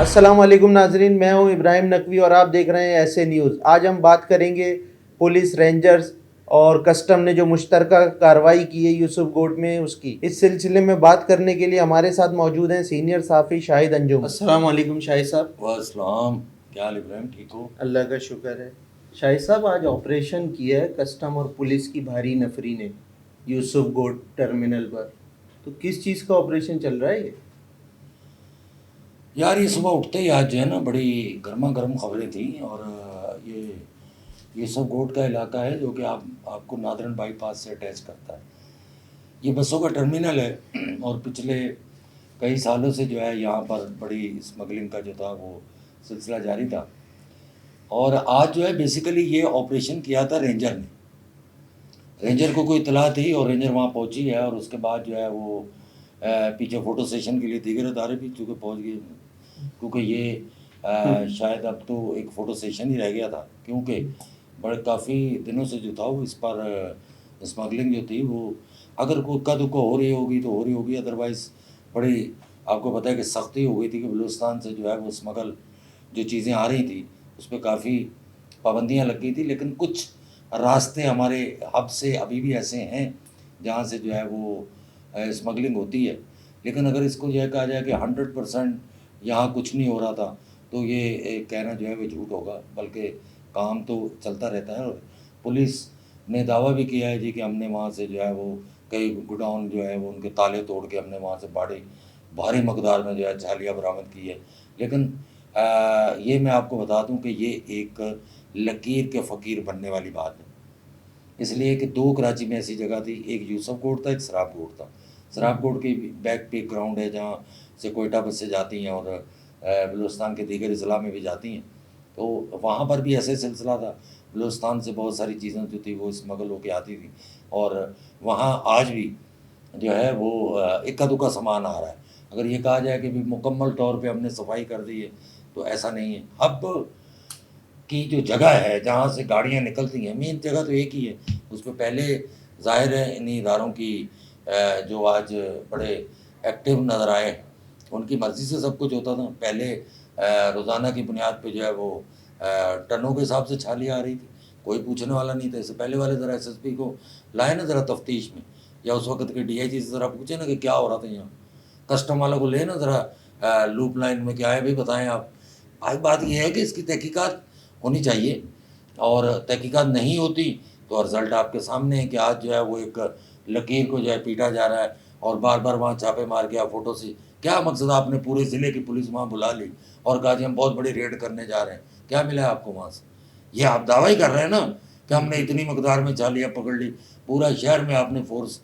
السلام علیکم ناظرین، میں ہوں ابراہیم نقوی اور آپ دیکھ رہے ہیں ایسے نیوز۔ آج ہم بات کریں گے پولیس، رینجرز اور کسٹم نے جو مشترکہ کارروائی کی ہے یوسف گوٹ میں اس کی۔ اس سلسلے میں بات کرنے کے لیے ہمارے ساتھ موجود ہیں سینئر صحافی شاہد انجم۔ السلام علیکم شاہد صاحب۔ والسلام، کیا حال ابراہیم؟ ٹھیک ہو؟ اللہ کا شکر ہے۔ شاہد صاحب، آج آپریشن کیا ہے کسٹم اور پولیس کی بھاری نفری نے یوسف گوٹ ٹرمینل پر، تو کس چیز کا آپریشن چل رہا ہے یہ؟ یار یہ صبح اٹھتے ہی آج جو ہے نا بڑی گرما گرم خبریں تھیں، اور یہ سب گوٹ کا علاقہ ہے جو کہ آپ کو نادرن بائی پاس سے اٹیچ کرتا ہے۔ یہ بسوں کا ٹرمینل ہے، اور پچھلے کئی سالوں سے جو ہے یہاں پر بڑی اسمگلنگ کا جو تھا وہ سلسلہ جاری تھا، اور آج جو ہے بیسیکلی یہ آپریشن کیا تھا رینجر نے۔ رینجر کو کوئی اطلاع تھی اور رینجر وہاں پہنچی ہے، اور اس کے بعد جو ہے وہ پیچھے فوٹو سیشن کے لیے دیگر ادارے بھی چونکہ پہنچ گئے، کیونکہ یہ شاید اب تو ایک فوٹو سیشن ہی رہ گیا تھا، کیونکہ بڑے کافی دنوں سے جو تھا وہ اس پر اسمگلنگ جو تھی وہ اگر کوئی اکا دکا ہو رہی ہوگی تو ہو رہی ہوگی، ادروائز بڑی آپ کو پتہ ہے کہ سختی ہو گئی تھی کہ بلوچستان سے جو ہے وہ اسمگل جو چیزیں آ رہی تھیں اس پہ کافی پابندیاں لگ گئی تھی، لیکن کچھ راستے ہمارے ہب سے ابھی بھی ایسے ہیں جہاں سے جو ہے وہ اسمگلنگ ہوتی ہے۔ لیکن اگر اس کو یہ کہا جائے کہ 100% یہاں کچھ نہیں ہو رہا تھا تو یہ کہنا جو ہے وہ جھوٹ ہوگا، بلکہ کام تو چلتا رہتا ہے۔ اور پولیس نے دعویٰ بھی کیا ہے جی کہ ہم نے وہاں سے جو ہے وہ کئی گوڈاؤن جو ہے وہ ان کے تالے توڑ کے ہم نے وہاں سے بھاری مقدار میں جو ہے چھالیاں برآمد کی ہے۔ لیکن یہ میں آپ کو بتا دوں کہ یہ ایک لکیر کے فقیر بننے والی بات ہے، اس لیے کہ دو کراچی میں ایسی جگہ تھی، ایک یوسف گوٹ تھا، ایک سراب گوٹ تھا۔ سراب گوٹ کی بیک پہ گراؤنڈ ہے جہاں سے کوئٹہ بسیں جاتی ہیں اور بلوچستان کے دیگر اضلاع میں بھی جاتی ہیں، تو وہاں پر بھی ایسے سلسلہ تھا۔ بلوچستان سے بہت ساری چیزیں جو تھی وہ اسمگل ہو کے آتی تھی، اور وہاں آج بھی جو ہے وہ اکا دکا سامان آ رہا ہے۔ اگر یہ کہا جائے کہ بھی مکمل طور پہ ہم نے صفائی کر دی ہے تو ایسا نہیں ہے۔ اب کی جو جگہ ہے جہاں سے گاڑیاں نکلتی ہیں، مین جگہ تو ایک ہی ہے، اس پہ پہلے ظاہر ہے انہی اداروں کی جو آج بڑے ایکٹیو نظر آئے ان کی مرضی سے سب کچھ ہوتا تھا۔ پہلے روزانہ کی بنیاد پہ جو ہے وہ ٹنوں کے حساب سے چھالی آ رہی تھی، کوئی پوچھنے والا نہیں تھا۔ اس سے پہلے والے ذرا ایس ایس پی کو لائے نا ذرا تفتیش میں، یا اس وقت کے ڈی آئی جی سے ذرا پوچھے نا کہ کیا ہو رہا تھا یہاں، کسٹم والوں کو لے نا ذرا لوپ لائن میں، کیا ہے بھی بتائیں آپ۔ آج بات یہ ہے کہ اس کی تحقیقات ہونی چاہیے، اور تحقیقات نہیں ہوتی تو رزلٹ آپ کے سامنے ہے کہ آج جو ہے وہ ایک لکیر کو جو ہے پیٹا جا رہا ہے، اور بار بار وہاں چھاپے مار کے آپ فوٹو سے کیا مقصد؟ آپ نے پورے ضلع کی پولیس وہاں بلا لی اور کہا جی ہم بہت بڑی ریڈ کرنے جا رہے ہیں، کیا ملا آپ کو وہاں سے؟ یہ آپ دعویٰ ہی کر رہے ہیں نا کہ ہم نے اتنی مقدار میں چھالیاں پکڑ لی، پورا شہر میں آپ نے فورس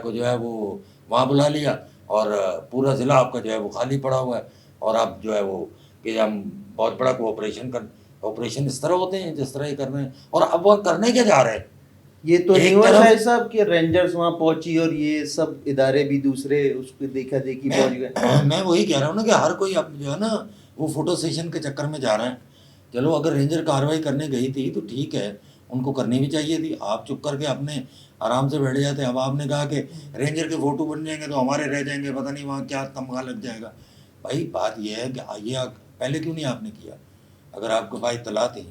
کو جو ہے وہ وہاں بلا لیا، اور پورا ضلع آپ کا جو ہے وہ خالی پڑا ہوا ہے، اور اب جو ہے وہ کہ ہم بہت بڑا آپریشن اس طرح ہوتے ہیں جس طرح یہ کر رہے ہیں۔ اور اب وہ کرنے کیا جا رہے ہیں؟ یہ تو نہیں ہوا شاہد صاحب کہ رینجرز وہاں پہنچی اور یہ سب ادارے بھی دوسرے اس کو دیکھا دیکھی پہنچ گئے؟ میں وہی کہہ رہا ہوں نا کہ ہر کوئی اب جو ہے نا وہ فوٹو سیشن کے چکر میں جا رہے ہیں۔ چلو اگر رینجر کارروائی کرنے گئی تھی تو ٹھیک ہے، ان کو کرنی بھی چاہیے تھی، آپ چپ کر کے اپنے آرام سے بیٹھ جاتے۔ اب آپ نے کہا کہ رینجر کے فوٹو بن جائیں گے تو ہمارے رہ جائیں گے، پتہ نہیں وہاں کیا تمغہ لگ جائے گا۔ بھائی بات یہ ہے کہ یہ پہلے کیوں نہیں آپ نے کیا اگر آپ کو بھائی اطلاع تھی؟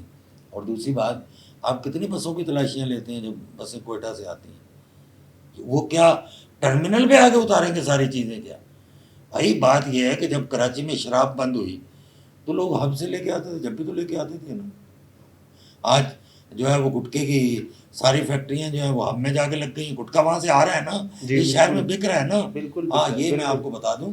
اور دوسری بات، آپ کتنی بسوں کی تلاشیاں لیتے ہیں جب بسیں کوئٹہ سے آتی ہیں؟ وہ کیا ٹرمینل پہ آگے اتاریں گے ساری چیزیں کیا؟ بھائی بات یہ ہے کہ جب کراچی میں شراب بند ہوئی تو لوگ ہب سے لے کے آتے تھے، جب بھی تو لے کے آتے تھے نا۔ آج جو ہے وہ گٹکے کی ساری فیکٹریاں جو ہیں وہ ہب میں جا کے لگ گئی ہیں، گٹکا وہاں سے آ رہا ہے نا، یہ شہر میں بک رہا ہے نا۔ بالکل ہاں یہ میں آپ کو بتا دوں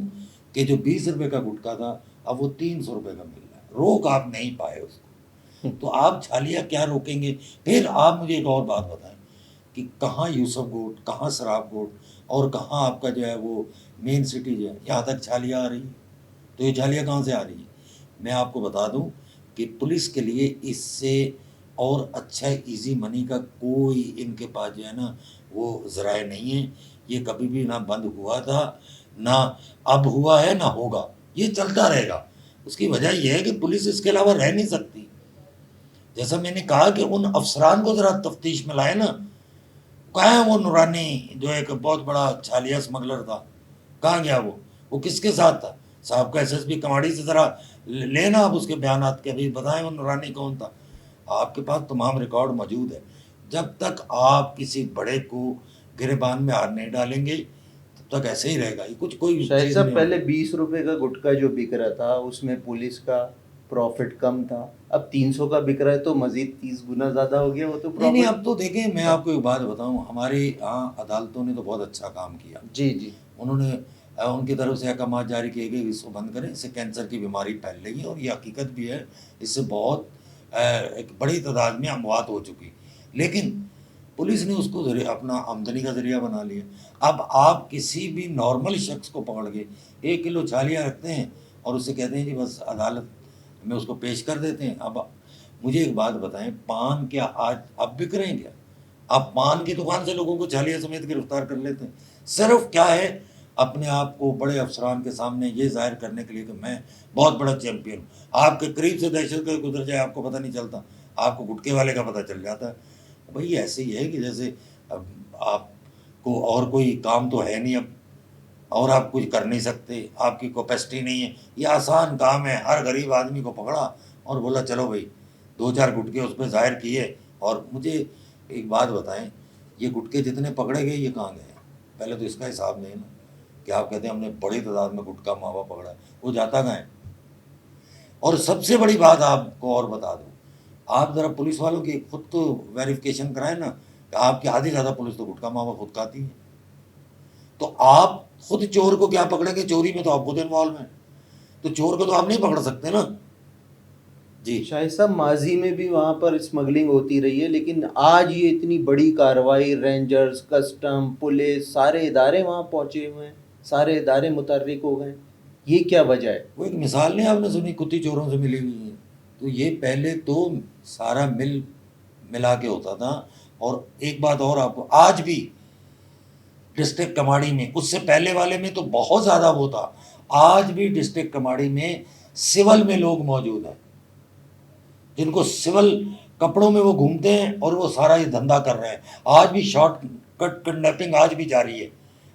کہ جو 20 روپے کا گٹکا تھا اب وہ 300 روپے کا مل رہا ہے، روک آپ نہیں پائے اس کو، تو آپ چھالیاں کیا روکیں گے؟ پھر آپ مجھے ایک اور بات بتائیں کہ کہاں یوسف گوٹ، کہاں سراب گوٹ، اور کہاں آپ کا جو ہے وہ مین سٹی جو ہے یہاں تک چھالیاں آ رہی ہیں؟ تو یہ چھالیاں کہاں سے آ رہی ہیں؟ میں آپ کو بتا دوں کہ پولیس کے لیے اس سے اور اچھا ایزی منی کا کوئی ان کے پاس جو ہے نا وہ ذرائع نہیں ہے۔ یہ کبھی بھی نہ بند ہوا تھا، نہ اب ہوا ہے، نہ ہوگا، یہ چلتا رہے گا۔ اس کی وجہ یہ ہے کہ پولیس اس کے علاوہ رہ نہیں سکتی۔ جیسا میں نے کہا کہ ان افسران کو ذرا تفتیش میں لائے نا، کہاں ہے وہ نورانی جو ایک بہت بڑا چھالیہ اسمگلر تھا، کہاں گیا وہ کس کے ساتھ تھا؟ صاحب کا SSP کماڑی سے ذرا لینا آپ اس کے بیانات کے، ابھی بتائیں وہ نورانی کون تھا. آپ کے پاس تمام ریکارڈ موجود ہے. جب تک آپ کسی بڑے کو گریبان میں ہاتھ نہیں ڈالیں گے تب تک ایسے ہی رہے گا. یہ کچھ کوئی شاہد چیز صاحب نہیں پہلے ہوگی. 20 روپے کا گٹکا جو بک رہا تھا اس میں پولیس کا پروفٹ کم تھا، اب 300 کا بک رہا ہے تو مزید 30 گنا زیادہ ہو گیا وہ تو نہیں پروفٹ. اب تو دیکھیں میں آپ کو ایک بات بتاؤں، ہماری یہاں عدالتوں نے تو بہت اچھا کام کیا. جی جی. انہوں نے ان کی طرف سے احکامات جاری کیے گئے اس کو بند کریں، اس سے کینسر کی بیماری پھیل رہی ہے اور یہ حقیقت بھی ہے. اس سے بہت ایک بڑی تعداد میں اموات ہو چکی، لیکن پولیس نے اس کو اپنا آمدنی کا ذریعہ بنا لیا. اب آپ کسی بھی نارمل شخص کو پکڑ کے 1 کلو چھالیاں رکھتے ہیں اور اس سے کہتے ہیں جی بس عدالت میں اس کو پیش کر دیتے ہیں. اب مجھے ایک بات بتائیں، پان کیا آج اب بک رہے ہیں کیا؟ آپ پان کی دکان سے لوگوں کو چھالیاں سمیت گرفتار کر لیتے ہیں. صرف کیا ہے، اپنے آپ کو بڑے افسران کے سامنے یہ ظاہر کرنے کے لیے کہ میں بہت بڑا چیمپئن ہوں. آپ کے قریب سے دہشت گرد گزر جائے آپ کو پتہ نہیں چلتا، آپ کو گٹکے والے کا پتہ چل جاتا ہے. بھائی ایسے ہی ہے کہ جیسے اب آپ کو اور کوئی کام تو ہے نہیں اب، اور آپ کچھ کر نہیں سکتے، آپ کی کیپیسٹی نہیں ہے. یہ آسان کام ہے، ہر غریب آدمی کو پکڑا اور بولا چلو بھائی 2-4 گٹکے اس پہ ظاہر کیے. اور مجھے ایک بات بتائیں، یہ گٹکے جتنے پکڑے گئے یہ کہاں گئے؟ پہلے تو اس کا حساب نہیں نا کہ آپ کہتے ہیں ہم نے بڑی تعداد میں گٹکا ماوا پکڑا ہے، وہ جاتا کہاں ہے؟ اور سب سے بڑی بات آپ کو اور بتا دوں، آپ ذرا پولیس والوں کی خود تو ویریفیکیشن کرائیں نا کہ آپ کی آدھی زیادہ پولیس تو گٹکا ماوا خود کھاتی ہے. تو آپ خود چور کو کیا پکڑیں گے؟ چوری میں تو آپ خود انوالو ہیں، تو چور کو تو آپ نہیں پکڑ سکتے نا. جی شاہد صاحب ماضی میں بھی وہاں پر اسمگلنگ ہوتی رہی ہے، لیکن آج یہ اتنی بڑی کارروائی، رینجرز، کسٹم، پولیس، سارے ادارے وہاں پہنچے ہوئے ہیں، سارے ادارے متحرک ہو گئے، یہ کیا وجہ ہے؟ وہ ایک مثال نہیں آپ نے سنی، کتی چوروں سے ملی ہوئی ہے. تو یہ پہلے تو سارا ملا کے ہوتا تھا. اور ایک بات اور آپ کو، آج بھی ڈسٹرکٹ کماڑی میں، اس سے پہلے والے میں تو بہت زیادہ وہ تھا، آج بھی ڈسٹرکٹ کماڑی میں سول میں لوگ موجود ہیں جن کو سول کپڑوں میں وہ گھومتے ہیں اور وہ سارا یہ دھندا کر رہے ہیں. آج بھی شارٹ کٹ کڈنیپنگ آج بھی جاری ہے.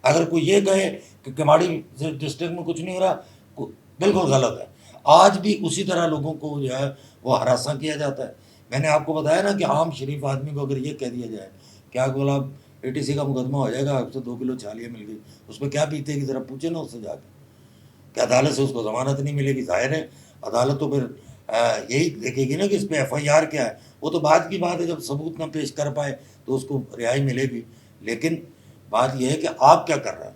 اگر کوئی یہ کہے کہ کماڑی ڈسٹرکٹ میں کچھ نہیں ہو رہا، بالکل غلط ہے. آج بھی اسی طرح لوگوں کو جو ہے وہ ہراساں کیا جاتا ہے. میں نے آپ کو بتایا نا کہ عام شریف آدمی کو اگر یہ کہہ دیا جائے کیا بولا ATC کا مقدمہ ہو جائے گا، آپ سے 2 کلو چھالیاں مل گئی، اس پہ کیا پیتے گی؟ ذرا پوچھے نا اس سے جا کے کہ عدالت سے اس کو ضمانت نہیں ملے گی. ظاہر ہے عدالت تو پھر یہی دیکھے گی نا کہ اس پہ FIR کیا ہے. وہ تو بعد کی بات ہے، جب ثبوت نہ پیش کر پائے تو اس کو رہائی ملے گی. لیکن بات یہ ہے کہ آپ کیا کر رہے ہیں.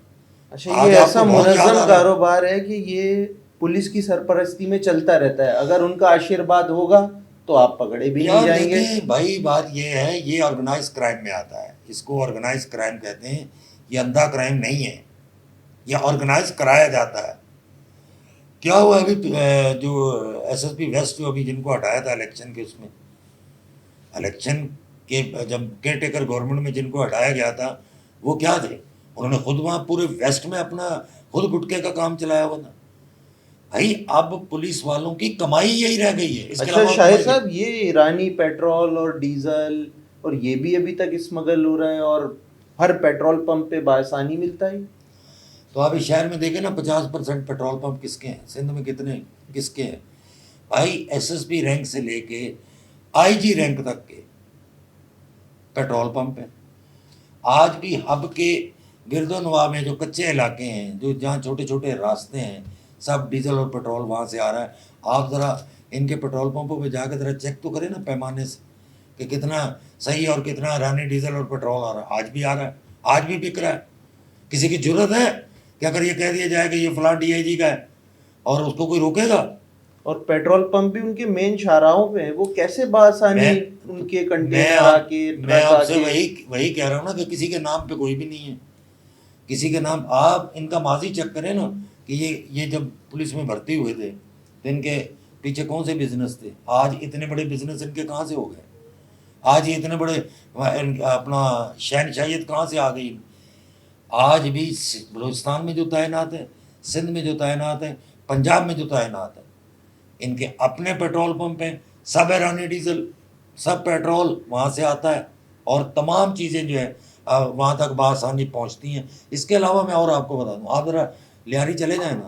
اچھا، آج یہ آپ ایسا کو بہت یاد منظم آ رہا ہے. کاروبار ہے کہ یہ پولیس کی سرپرستی میں چلتا رہتا ہے، اگر ان کا آشیرواد ہوگا تو آپ پکڑے بھی نہیں یار جائیں گے. دیکھیں بھائی، بات یہ ہے، یہ آرگنائز کرائم میں آتا ہے. اس کو آرگنائز کرائم کہتے ہیں. یہ اندھا کرائم نہیں ہے، یہ آرگنائز کرایا جاتا ہے. کیا ہوا ابھی جو SSP ویسٹ جو ابھی جن کو ہٹایا تھا الیکشن کے، اس میں الیکشن کے جب کیئر ٹیکر گورنمنٹ میں جن کو ہٹایا گیا تھا وہ کیا تھے؟ انہوں نے خود وہاں پورے ویسٹ میں اپنا خود گٹکے کا کام چلایا ہوا تھا. بھائی اب پولیس والوں کی کمائی یہی رہ گئی ہے، اس کے اچھا علاوہ شاہد کمائی صاحب، یہ ایرانی پیٹرول اور ڈیزل اور یہ بھی ابھی تک اسمگل ہو رہا ہے اور ہر پیٹرول پمپ پہ بآسانی ملتا ہے. تو آپ اس شہر میں دیکھیں نا 50% پیٹرول پمپ کس کے ہیں، سندھ میں کتنے کس کے ہیں؟ بھائی SSP رینک سے لے کے IG رینک تک کے پیٹرول پمپ ہیں. آج بھی ہب کے گرد و نواح میں جو کچے علاقے ہیں، جو جہاں چھوٹے چھوٹے راستے ہیں، سب ڈیزل اور پیٹرول وہاں سے آ رہا ہے. آپ ذرا ان کے پیٹرول پمپوں پہ جا کے ذرا چیک تو کریں نا پیمانے سے کہ کتنا صحیح اور کتنا ایرانی ڈیزل اور پیٹرول آ رہا ہے. آج بھی آ رہا ہے، آج بھی بک رہا ہے. کسی کی جرت ہے کہ اگر یہ کہہ دیا جائے کہ یہ فلاں DIG کا ہے اور اس کو کوئی روکے گا؟ اور پیٹرول پمپ بھی ان کے مین شاہراہوں پہ ہیں، وہ کیسے بآسانی ان کے کنٹینر آ کے میں ٹرک آ آپ سے کے. وہی کہہ رہا ہوں نا کہ کسی کے نام پہ کوئی بھی نہیں ہے. کسی کے نام آپ ان کا ماضی چیک کریں نا کہ یہ جب پولیس میں بھرتی ہوئے تھے تو ان کے پیچھے کون سے بزنس تھے. آج اتنے بڑے بزنس ان کے کہاں سے ہو گئے؟ آج یہ اتنے بڑے اپنا شہنشاہیت کہاں سے آ گئی؟ آج بھی بلوچستان میں جو تعینات ہیں، سندھ میں جو تعینات ہیں، پنجاب میں جو تعینات ہیں، ان کے اپنے پیٹرول پمپ ہیں. سب ایرانی ڈیزل، سب پیٹرول وہاں سے آتا ہے اور تمام چیزیں جو ہے وہاں تک بآسانی پہنچتی ہیں. اس کے علاوہ میں اور آپ کو بتا دوں، آپ ذرا لیاری چلے جائیں نا،